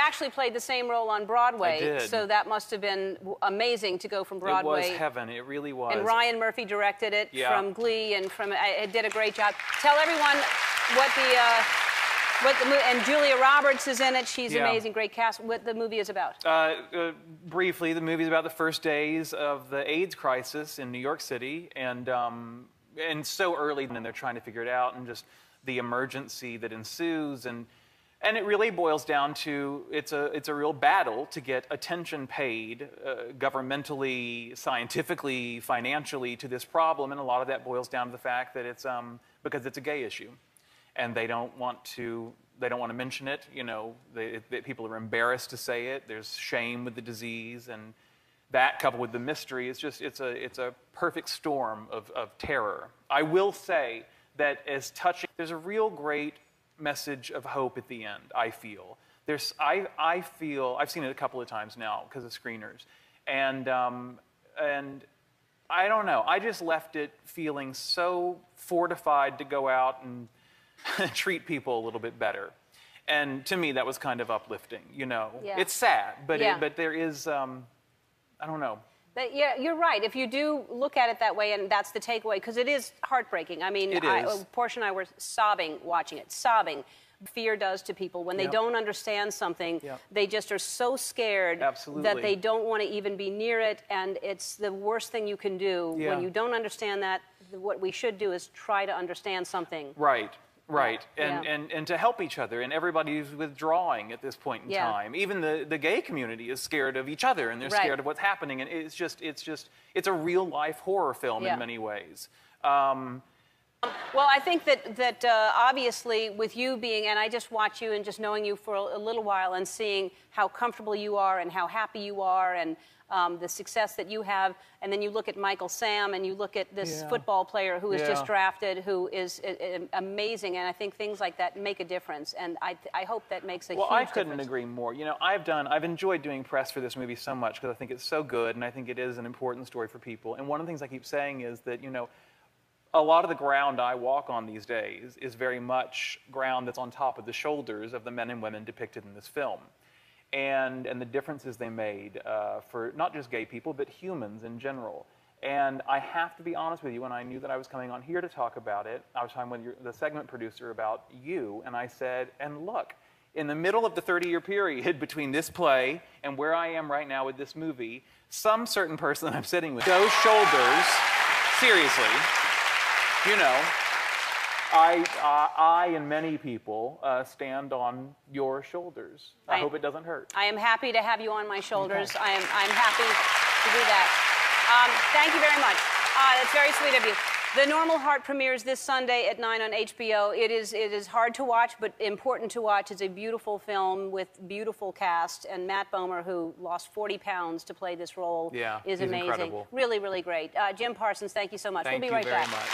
actually played the same role on Broadway. I did. So that must have been amazing to go from Broadway. It was heaven. It really was. And Ryan Murphy directed it from Glee, and it did a great job. Tell everyone what and Julia Roberts is in it. She's amazing, great cast. What the movie is about? Briefly, the movie is about the first days of the AIDS crisis in New York City, and so early, and they're trying to figure it out, and just the emergency that ensues, and it really boils down to it's a real battle to get attention paid governmentally, scientifically, financially to this problem, and a lot of that boils down to the fact that it's because it's a gay issue. And they don't want to mention it. You know, people are embarrassed to say it. There's shame with the disease, and that coupled with the mystery, it's a perfect storm of terror. I will say that as touching, there's a real great message of hope at the end. I feel I feel I've seen it a couple of times now because of screeners, and I don't know. I just left it feeling so fortified to go out and treat people a little bit better, and to me that was kind of uplifting. You know, it's sad, but but there is I don't know. But yeah, you're right. If you do look at it that way, and that's the takeaway, because it is heartbreaking. I mean, Portia and I were sobbing watching it, sobbing. Fear does to people when they don't understand something. They just are so scared that they don't want to even be near it, and it's the worst thing you can do when you don't understand that. What we should do is try to understand something. Right. Right, and to help each other, and everybody's withdrawing at this point in time. Even the gay community is scared of each other, and they're scared of what's happening, and it's a real life horror film in many ways. Well, I think that obviously with you being, and I just watch you and just knowing you for a little while and seeing how comfortable you are and how happy you are, and the success that you have, and then you look at Michael Sam and you look at this football player who is just drafted, who is amazing, and I think things like that make a difference, and I hope that makes a huge difference. Well, I couldn't agree more. You know, I've enjoyed doing press for this movie so much because I think it's so good, and I think it is an important story for people, and one of the things I keep saying is that, you know, a lot of the ground I walk on these days is very much ground that's on top of the shoulders of the men and women depicted in this film. And the differences they made for not just gay people, but humans in general. And I have to be honest with you, when I knew that I was coming on here to talk about it, I was talking with the segment producer about you, and I said, and look, in the middle of the 30-year period between this play and where I am right now with this movie, some certain person that I'm sitting with, those shoulders, seriously, you know, I and many people stand on your shoulders. I hope it doesn't hurt. I am happy to have you on my shoulders. Okay. I'm happy to do that. Thank you very much. That's very sweet of you. The Normal Heart premieres this Sunday at 9 on HBO. It is hard to watch, but important to watch. It's a beautiful film with beautiful cast, and Matt Bomer, who lost 40 pounds to play this role, is amazing. Incredible. Really, really great. Jim Parsons, thank you so much. We'll be right back. Thank you very much.